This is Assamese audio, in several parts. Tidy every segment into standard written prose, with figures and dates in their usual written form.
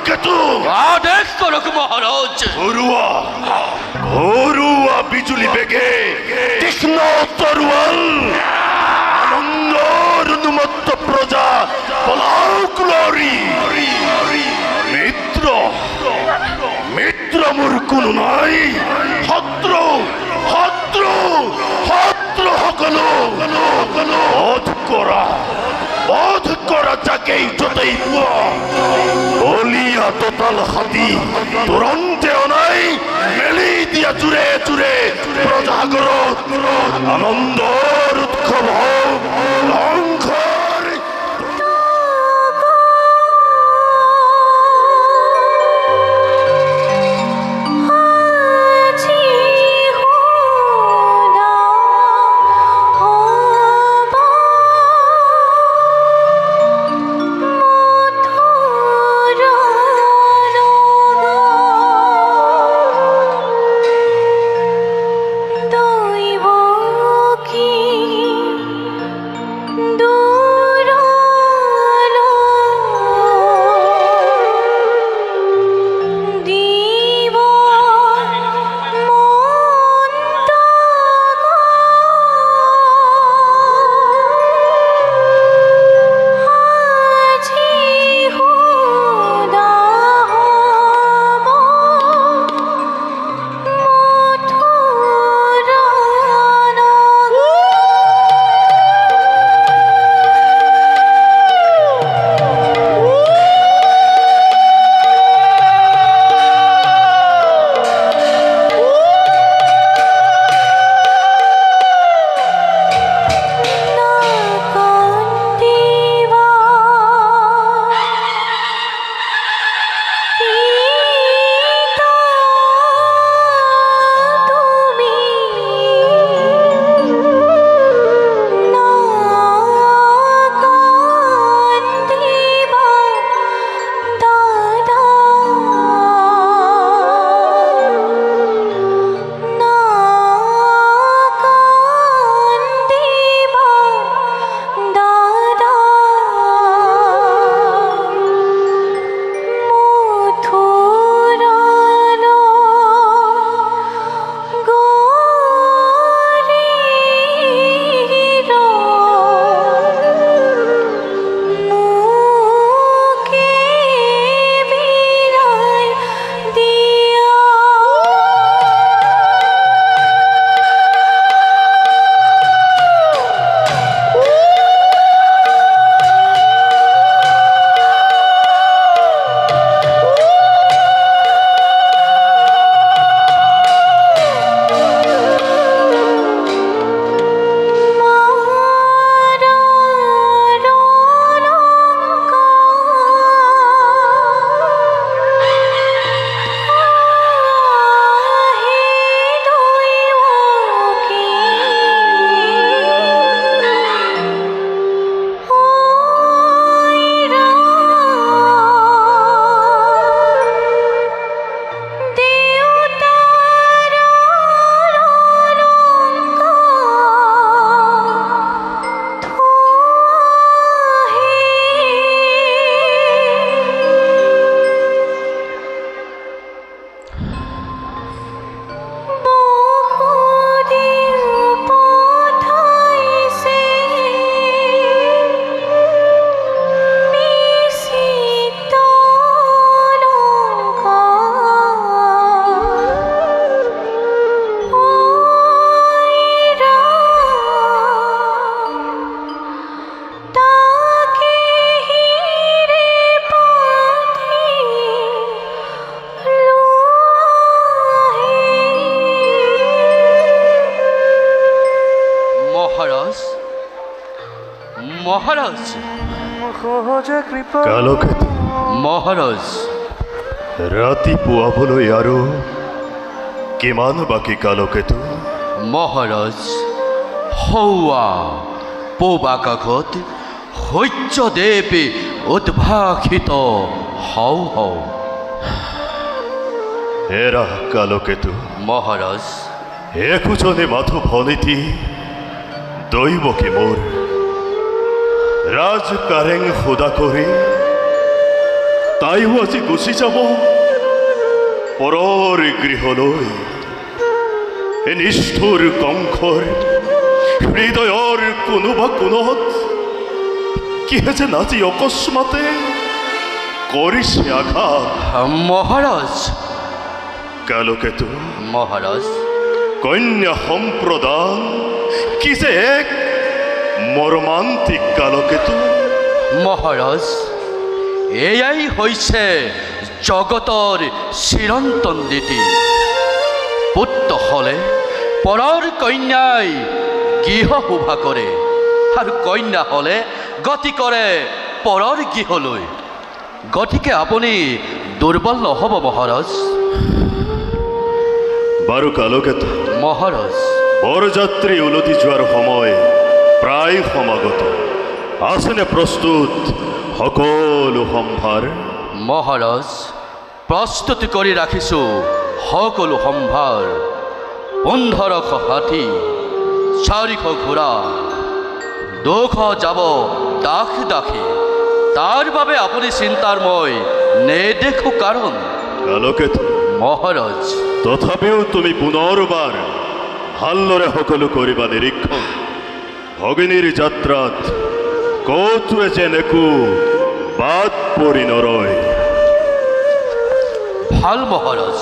কালকেতু আদেশ করুক মহারাজ। ঘরুয়া বিজুলি বেগে তীক্ষ্ণ তরোয়াল আনন্দর উন্মত্ত প্রজা পলাও গ্লোরি মিত্র মিত্র মোর কোনো নাই শত্রু শত্রু শত্রু সকলো বধ করা যাকেই যতই বলিয়া তোতাল হাতি তুরন্তে অনাই মেলি দিয়া চুরে চুরে প্রজাগর আনন্দর উৎসব লঙ্ঘর মহারাজ কালকেতু মহারাজ ৰাতিপুৱাবলৈ আৰু কিমান বাকী কালকেতু মহাৰাজ হৌৱা পৌবাকাঘত সূৰ্যদেৱ উদ্ভাসিত হও হও এৰা কালকেতু মহাৰাজ একোজনে মাথো ভনীতি দৈৱকী মোৰ ৰাজ কাৰেং সুদা কৰি তাইও আজি গুচি যাব পৰৰ গৃহলৈ। এই নিষ্ঠুৰ কংসৰ হৃদয়ৰ কোনোবা কোণত কিহে যেন আজি অকস্মাতে কৰিছে আঘাত। মহাৰাজ কালকেতু মহাৰাজ কন্যা সম্প্ৰদান কি যে এক মৰ্মান্তিক কালকেতু। মহাৰাজ এয়াই হৈছে জগতৰ চিৰন্তন নীতি। পুত্ৰ হলে পৰৰ কন্যাই গৃহ শোভা কৰে আৰু কন্যা হলে গতি কৰে পৰৰ গৃহলৈ। গতিকে আপুনি দুৰ্বল নহ'ব মহাৰাজ। বাৰু কালকেতু মহাৰাজ বৰযাত্ৰী উলটি যোৱাৰ সময় প্ৰায় সমাগত। আছেনে প্ৰস্তুত সকলো সম্ভাৰ? মহাৰাজ প্ৰস্তুতি কৰি ৰাখিছোঁ সকলো সম্ভাৰ। 1500 হাতী, 400 ঘোঁৰা, 200 যাব দাস দাসী। তাৰ বাবে আপুনি চিন্তাৰ মই নেদেখো কাৰণ। কালকেতু মহাৰাজ তথাপিও তুমি পুনৰবাৰ ভালদৰে সকলো কৰিবা নিৰীক্ষণ। ভগিনীৰ যাত্ৰাত কৌতুৱে যেন একো বাদ পৰি নৰয়। ভাল মহাৰাজ।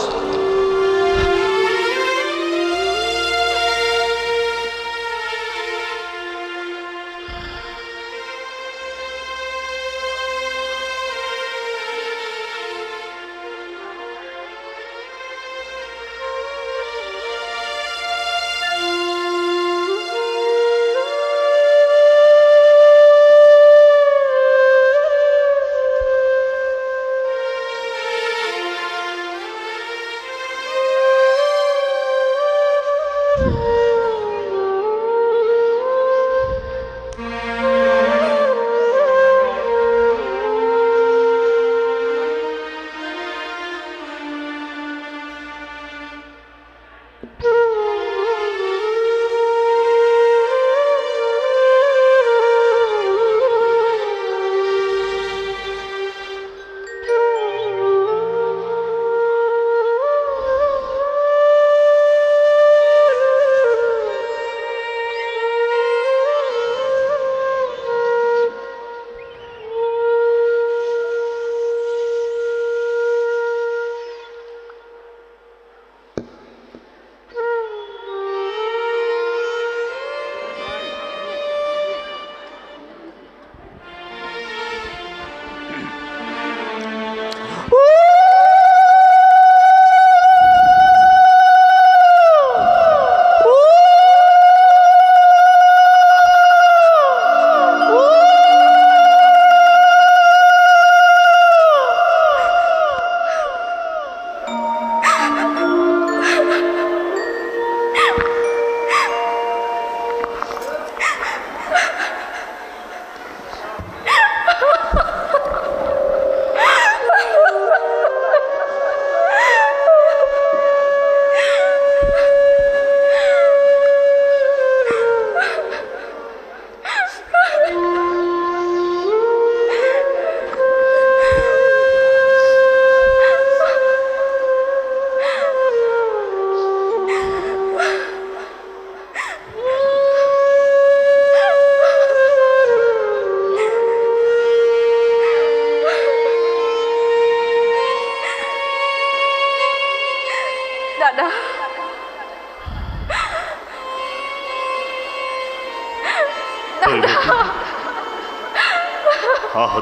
দাদা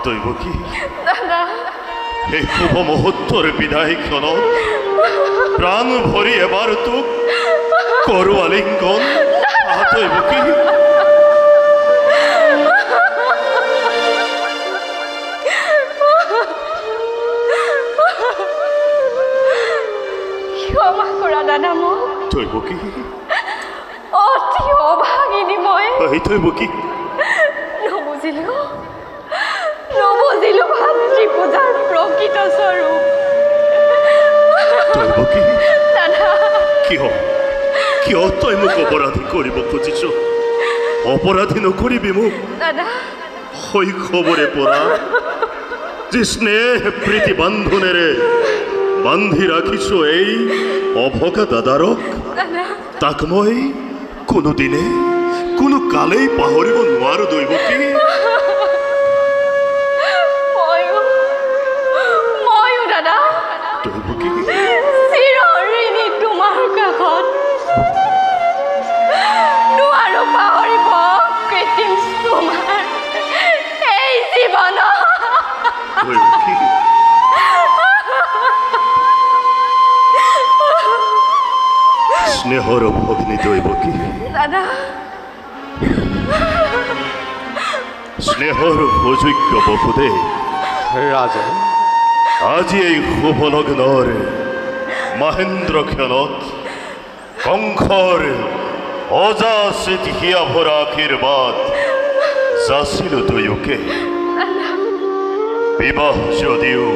দৈৱকী দাদা এই শুভ মুহূৰ্তৰ বিদায় ক্ষণত প্ৰাণ ভৰি এবাৰ তোক কৰো আলিংগন। দৈৱকী ক্ষমা কৰা দাদা মোক। দৈৱকী অতি অভাগিনী মই। দৈৱকী নবুজিলো ভাতৃ পূজাৰ প্ৰকৃত স্বৰূপ। দৈৱকী দাদা কিয় তই মোক অপৰাধী কৰিব খুজিছ? অপৰাধী নকৰিবি মোক। দাদা শৈশৱৰে পৰা যে স্নেহ প্ৰীতি বান্ধনেৰে বান্ধি ৰাখিছ এই অভকা দাদাৰক তাক মই কোনো দিনে কোনো কালেই পাহৰিব নোৱাৰো দৈৱকী। ময়ো দাদা দৈৱকী চিৰঋণী তোমাৰ কাষত। নোৱাৰো পাহৰিব কৃত্ৰিম তোমাৰ এই জীৱন। দৈৱকী স্নেহৰ ভগ্নী দৈৱকী দাদা স্নেহৰ অযোগ্য বসুদেৱ ৰাজন আজি এই শুভ লগ্নৰ মহেন্দ্ৰ ক্ষণত কংসৰ অযাচিত হিয়া ভৰা আশীৰ্বাদ যাচিলো দুয়োকে। বিবাহ যদিও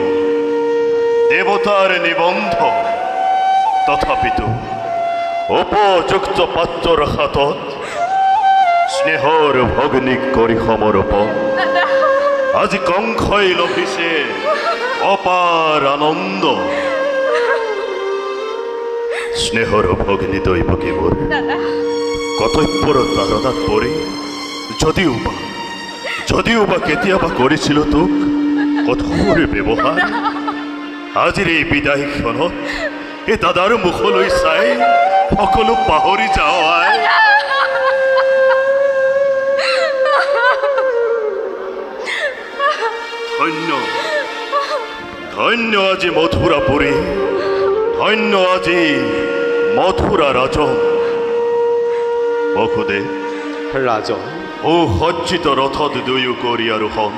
দেৱতাৰ নিবন্ধ তথাপিতো উপযুক্ত পাত্ৰৰ হাতত স্নেহৰ ভগ্নীক কৰি সমৰ্পণ। আজি কংসই লভিছে অপাৰ আনন্দ। স্নেহৰ ভগ্নী দৈৱকী মোৰ কৰ্তব্যৰ তাৰণাত পৰি যদিও বা কেতিয়াবা কৰিছিলো তোক কঠোৰ ব্যৱহাৰ, আজিৰ এই বিদায় ক্ষণত এই দাদাৰ মুখলৈ চাই সকলো পাহৰি যাওঁ। আই ধন্য ধন্য আজি মথুৰাপুৰী, ধন্য আজি মথুৰা ৰাজন। বসুদেৱ ৰাজন সুসজ্জিত ৰথত দুয়ো কৰি আৰোহণ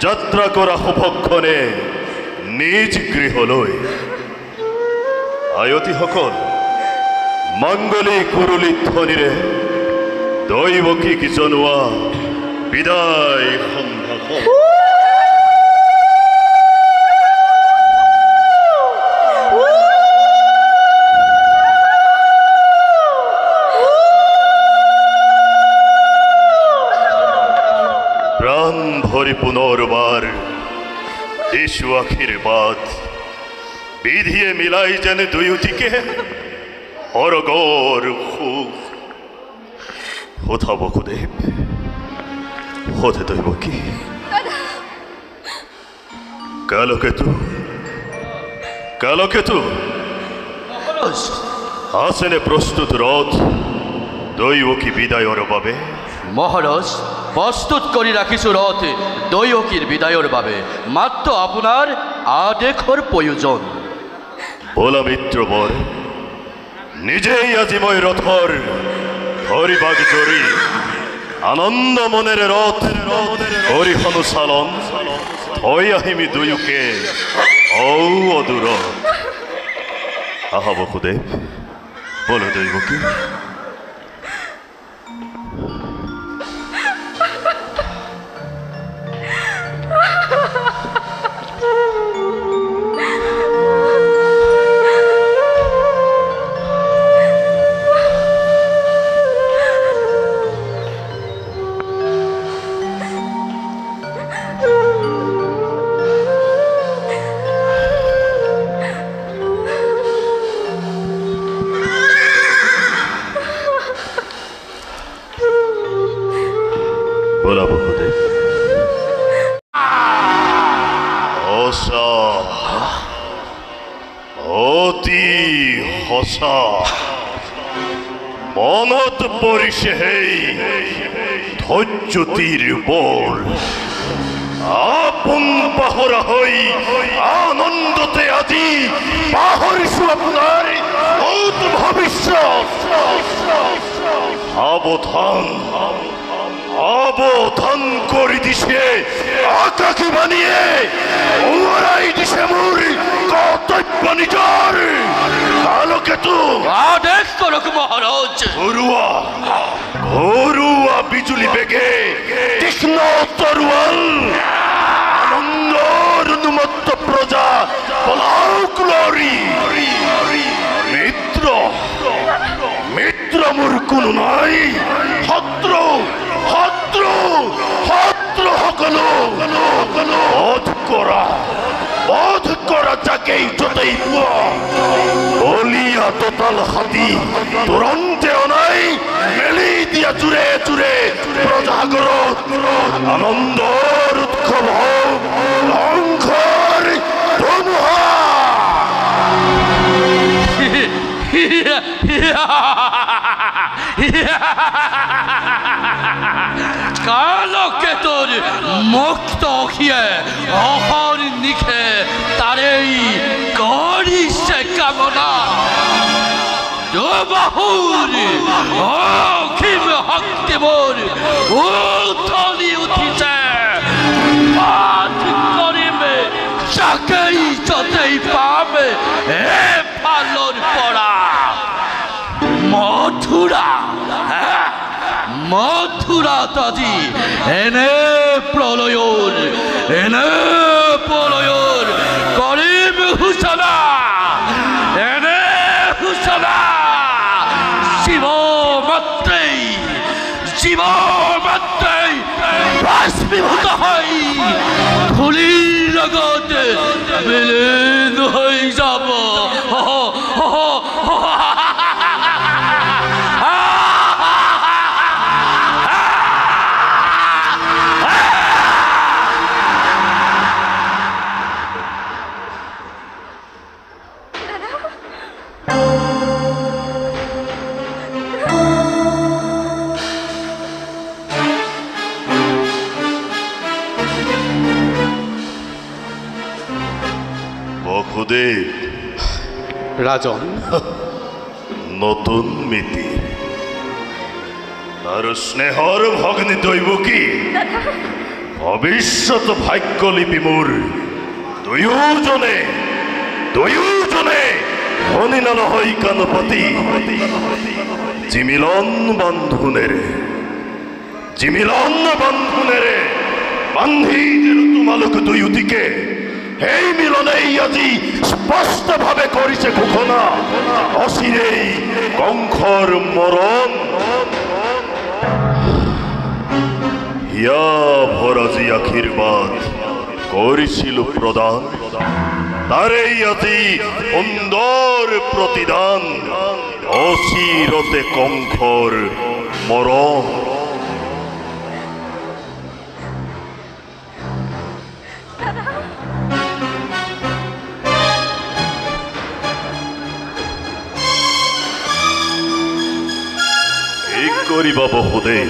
যাত্ৰা কৰা শুভক্ষণে নিজ গৃহলৈ। আয়তীসকল মংগলী কুৰুলি ধ্বনিৰে দৈৱকীক জনোৱা বিদায় সম্ভাষণ। প্ৰাণ ভৰি পুনৰ্বাৰ দিশু আশীৰ্বাদ বিধিয়ে মিলাই যেন দুয়োটিকে অৰগৰ সুখ। সোধা বসুদেৱ সোধে দৈৱকী কালকেতু আছেনে প্ৰস্তুত ৰথ দৈৱকী বিদায়ৰ বাবে? মহাৰাজ প্ৰস্তুত কৰে ৰাখিছো ৰথ দৈৱকীৰ বিদায়ৰ বাবে, মাত্ৰ আপোনাৰ আদেশৰ প্ৰয়োজন। বোলা মিত্ৰবৰ নিজেই আজি মই ৰথৰ ধৰিবাগ জৰি আনন্দ মনেৰে ৰথ কৰি অনুচালন থৈ আহিমি দুয়োকে অদূৰত। আহা বসুদেৱ বলো দৈৱকী। বলা বসুদেৱ অতি সঁচা মনত পৰিছে সেই ধৈৰ্যতিৰ বল। আপোন পাহৰা হৈ আনন্দতে আজি পাহৰিছো আপোনাৰ ভৱিষ্যত। সাৱধান কৰি দিছে আকাশী বাণীয়ে, উৰাই দিছে মোৰ কৰ্তব্য নিজৰ। কালকেতু আদেশ কৰক মহাৰাজ। ঘৰুৱা বিজুলী বেগে তীক্ষ্ণ তৰোৱাল আনন্দৰ উন্মত্ত প্ৰজা পলাওক লৰি। মিত্ৰ মোৰ কোনো নাই, শত্ৰু সকলো করা যাকেই যতই পোয়া বলিয়া তোতাল হাতি তুরন্তেও নাই মেলি দিয়া চুরে চুরে প্রজাগর আনন্দর উৎসব হোক লঙ্ঘর ধুমুহা কালকে তোর মুক্ত অখিয়ে অহর নিখে তারেই করিছে কামনা বাহুর অখিম হক্তি মোর উথলি উঠিছে পাঠ করিবে যাকেই যতেই পাবে এ পালন পড়া মথুরা মথুরা তাজি এনে প্রলয়র করিম হুসনা এনে হুসনা শিব মাত্রেই বাষ্পীভূত হই ধুলির জগৎ বিলীন হয়ে যাব বসুদেব রাজন নতুন মিতি তার স্নেহর ভগ্নী দৈবকী ভবিষ্যৎ ভাগ্য লিপি মোর দুয়োজনে হনিলাল হই কানপতি জিমিলন বন্ধুনেরে বান্ধি দিল তোমালোক দুয়োদিকে এই মিলনেই আজি স্পষ্ট ভাবে করিছে ঘোষণা অচিরেই কংসৰ মৰণ হিয়া ভৰাজি আশীৰ্বাদ কৰিছিল প্ৰদান তাৰেই আজি সুন্দৰ প্ৰতিদান অচিৰতে কংসৰ মৰণ কৰিবা বহুদেব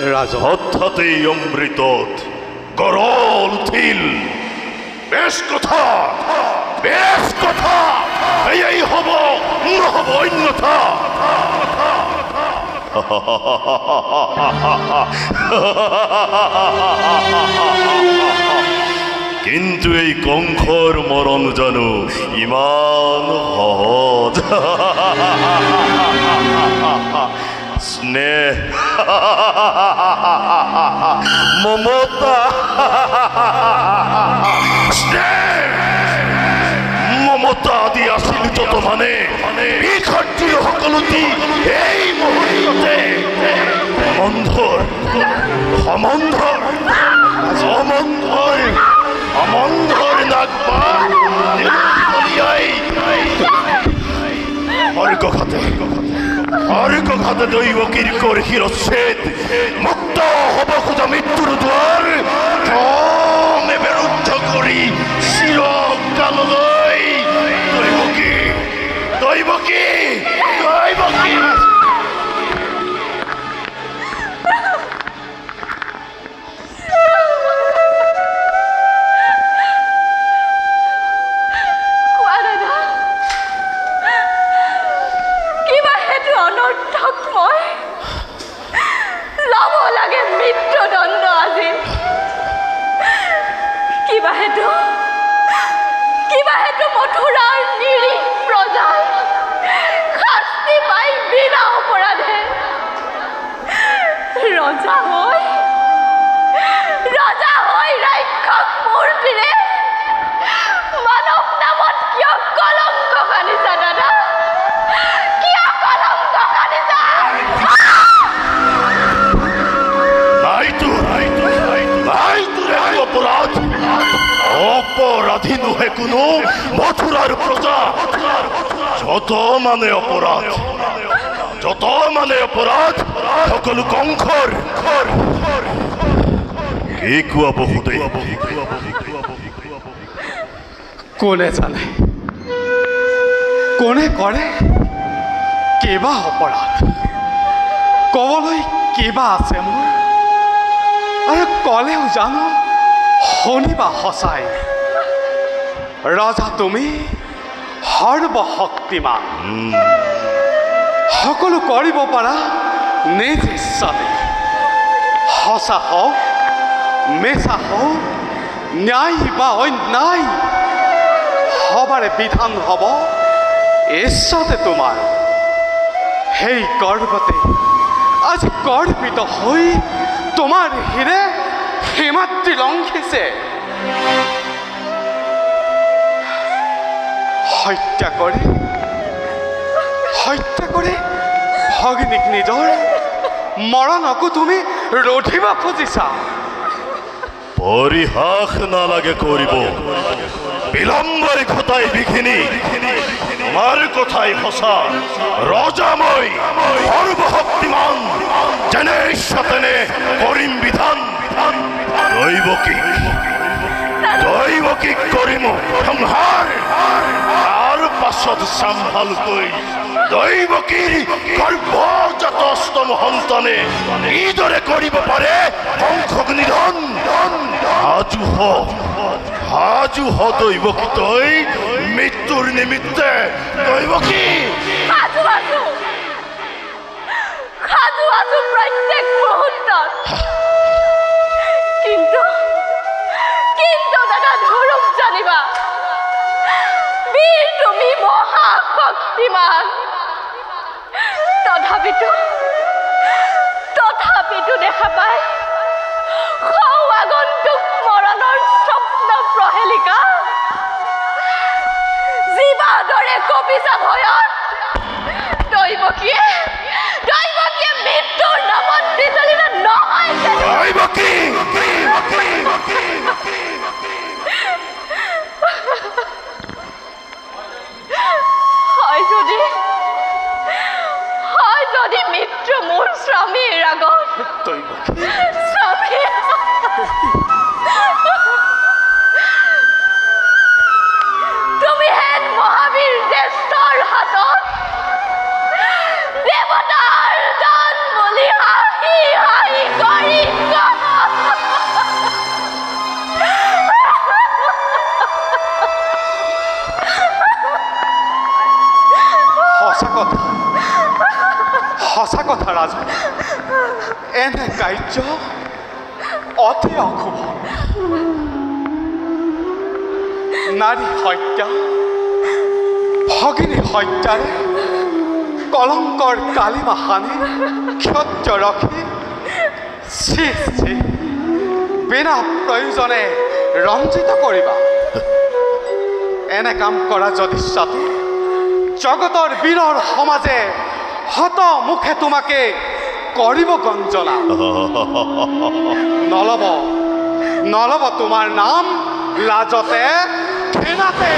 ৰাজন হঠাৎই অমৃতত গৰল উঠিল বেশ কথা এই হব নহব অন্যথা কিন্তু এই কংসৰ মৰণ জানো ইমান সহজ স্নেহ মমতা আদি আছিল যত মানে এই খাদ্যৰ সকলোটি এই মুহূৰ্ততে সমন্ধৰ নাগবা অর্ঘঘাতে দৈবকীর করে শিরচ্ছেদ মুক্ত হব খোঁজা মৃত্যুর দ্বার ক্রমে বিরুদ্ধ করি শির কাললৈ দৈবকী কোনো মথুরার প্রজা যত মানে অপরাধ সকলো কংসৰ কি কোৱা বহুদেৱ কোনে জানে কোনে কৰে কিবা অপৰাধ ক'বলৈ কিবা আছে মোৰ আৰু ক'লেও জানো শুনিবা সঁচাই ৰজা তুমি সৰ্বশক্তিমান সকলো কৰিব পাৰা নিজ ইচ্ছাতে সঁচা হওক মিছা হওক ন্যায় বা অন্যায় সবাৰে বিধান হ'ব ইচ্ছাতে তোমাৰ সেই গৰ্বতে আজি গৰ্বিত হৈ তোমাৰ হীৰে সীমাত্ৰী লংঘিছে হত্যা কৰি ভগিনীক নিজৰ মৰণকো তুমি ৰধিব খুজিছা পৰিহাস নালাগে কৰিব বিলম্বৰে ঘটাই বিঘিনি তোমাৰ কথাই সঁচা ৰজা মই সৰ্বশক্তিমান যেনে ইচ্ছা তেনে কৰিম বিধান দৈৱকীক কৰিম সংহাৰ তাৰ পাছত চাম্ভালকৈ দৈৱকীৰ গৰ্ভজাত অষ্টম সন্তানে কিদৰে কৰিব পাৰে কংসক নিধন সাজু হ দৈৱকী তই মৃত্যুৰ নিমিত্তে দৈৱকী সাজু প্ৰত্যেক মুহূৰ্তত কিন্তু দাদা ধৰক জানিবা বীৰ তুমি মহাশক্তিমান তথাপিতো দেখা পাই আগন্তুক মৰণৰ স্বপ্ন প্ৰহেলিকা জীৱাৰ দৰে কবিছা ভয়ত দৈৱকীয়ে মৃত্যুৰ নামত বিচলিত নহয় হয় যদি মিত্ৰ মোৰ স্বামীৰ আগত তুমি হেন মহাবীৰ জ্যেষ্ঠৰ হাতত দেৱতাৰ দান বুলি হাঁহি কৰি সঁচা কথা ৰাজা এনে কাৰ্য অতি অশুভ নাৰী হত্যা ভগিনী হত্যাৰে কলংকৰ কালিমা সানি ক্ষত্য ৰখি বিনা প্ৰয়োজনে ৰঞ্জিত কৰিবা এনে কাম কৰা যদি সাথী জগতৰ বীৰৰ সমাজে হত মুখে তোমাকে কৰিব গঞ্জনা নলব তোমাৰ নাম লাজতে ঘৃণাতে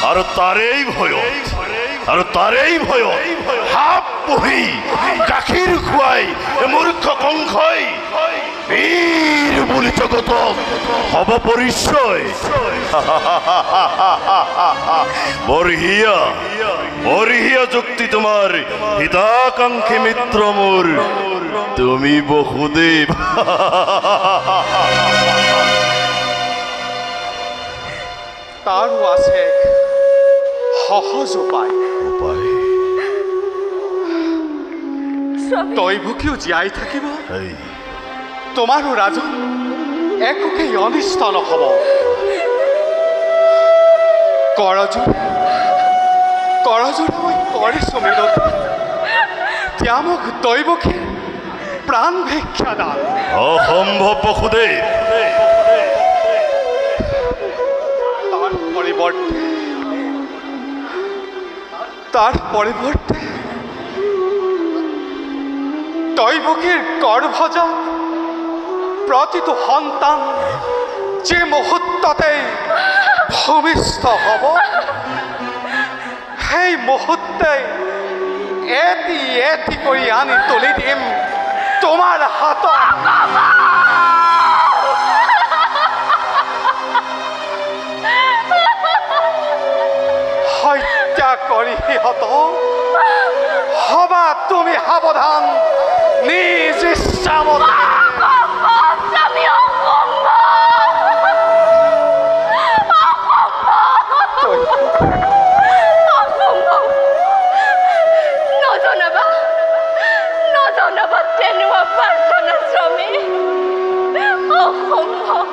আৰু তাৰেই ভয় সাপ পুহি গাখীৰ খুৱাই মূৰ্খ কংসই বীৰ বুলি জগতক হব পৰিচয় বঢ়িয়া যুক্তি তোমাৰ হিতাকাংক্ষী মিত্ৰ মোৰ তুমি বহুদেৱ তাৰো আছে সহজ উপায় দৈৱকীও জীয়াই থাকিব তোমাৰো ৰাজন একোকেই অনিষ্ট নহব কৰজোৰা মই কৰিছো মিনতি এতিয়া মোক দৈৱকীৰ প্ৰাণ ভিক্ষা দান অসম্ভৱ বসুদেৱ তাৰ পৰিৱৰ্তে দৈৱকীৰ গৰ্ভজাত প্ৰতিটো সন্তান যে মুহূৰ্ততে ভূমিষ্ঠ হ'ব সেই মুহূৰ্তে এটি এটি কৰি আনি তুলি দিম তোমাৰ হাতত। হত্যা কৰি সিহঁতক হবা তুমি সাৱধান নিজ ইচ্ছামতে। স্বামী নজনাবা নজনাবা তেনেকুৱা প্ৰাৰ্থনা স্বামী অসম্ভৱ।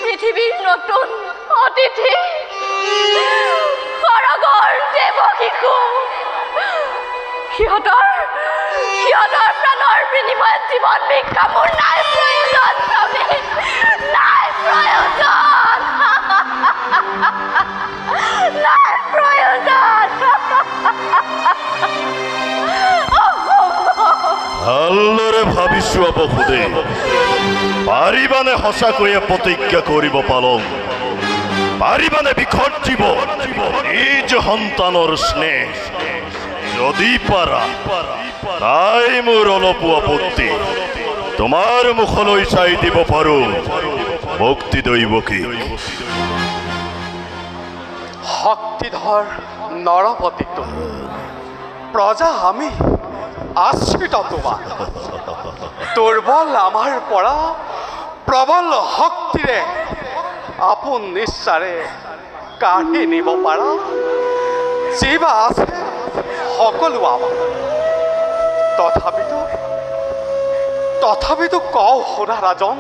পৃথিৱীৰ নতুন অতিথি সৰগৰ দেৱ শিশু সিহঁতৰ প্ৰাণৰ বিনিময়ত জীৱন ভিক্ষা মোৰ নাই প্ৰয়োজন স্বামী, নাই প্ৰয়োজন, নাই প্ৰয়োজন। ভালদৰে ভাবিছো বসুদে, পাৰিবানে সঁচাকৈয়ে প্ৰতিজ্ঞা কৰিব পালন? পাৰিবানে বিসৰ্জিব নিজ সন্তানৰ স্নেহ? যদি পাৰা তাই মোৰ অলপো আপত্তি, তোমাৰ মুখলৈ চাই দিব পাৰো মুক্তি দৈৱকীক। শক্তিধৰ নৰপতিটো প্ৰজা আমি আশ্ৰিত তোমাৰ, দুৰ্বল আমাৰ পৰা প্ৰবল শক্তিৰে আপোন নিশ্চাৰে কাঢ়ি নিব পাৰা যিবা আছে সকলো আমাৰ। তথাপিতো কওঁ শুনা ৰাজন,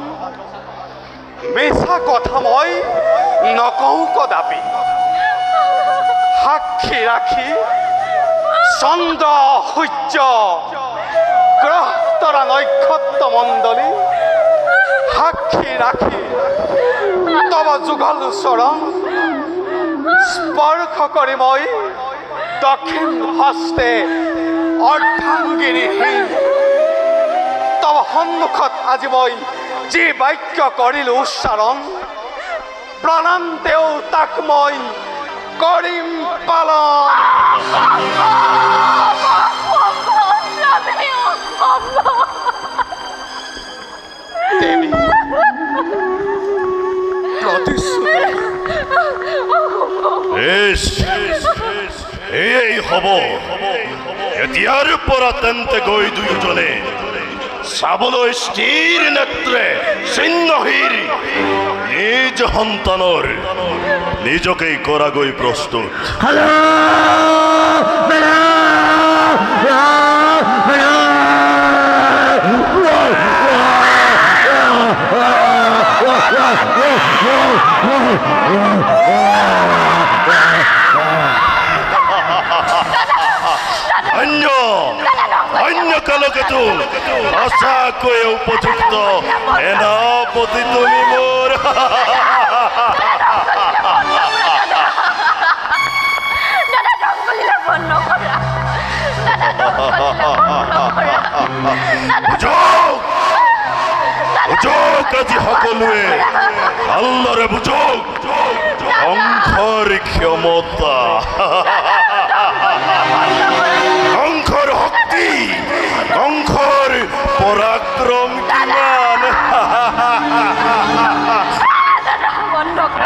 মিছা কথা মই নকওঁ কদাপি। সাক্ষী ৰাখি চন্দ্ৰ সূৰ্য গ্ৰহ তৰা নক্ষত্ৰ মণ্ডলী সাক্ষী ৰাখি তব যুগল চৰণ স্পৰ্শ কৰি মই দক্ষিণ হস্তে অৰ্ধাংগিনী তব সন্মুখত আজি মই যি বাক্য কৰিলো উচ্চাৰণ, প্ৰণাম তেওঁ তাক মই কৰিম পালন। দেৱী এই হ'ব এতিয়াৰ পৰা তেন্তে গৈ দুয়োজনে চাবলৈ স্থিৰ নেত্ৰে চিহ্নহীৰ নিজ সন্তানৰ নিজকেই কৰাগৈ প্ৰস্তুত। অন্য কালকেতো সঁচাকৈয়ে উপযুক্ত সেনাপতি তুমি মোৰ। বুজক আজি সকলোৱে ভালদৰে বুজক কংসৰ ক্ষমতা, কংসৰ শক্তি, কংসৰ পৰাক্ৰম কিমান।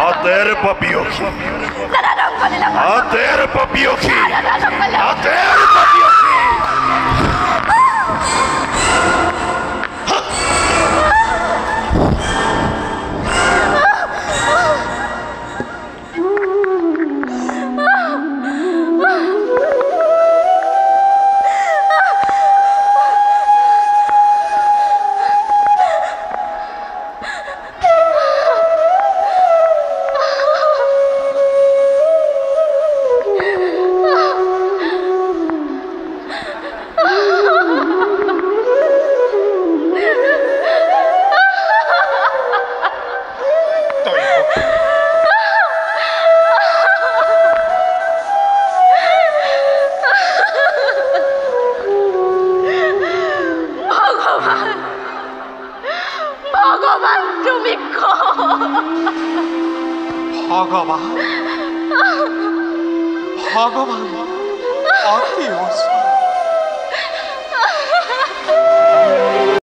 হাতেৰ পাপিয়সী, হাতেৰ পাপিয়সী, হাতেৰ পাপিয়সী। তুমি ভগবান ভগবান অতি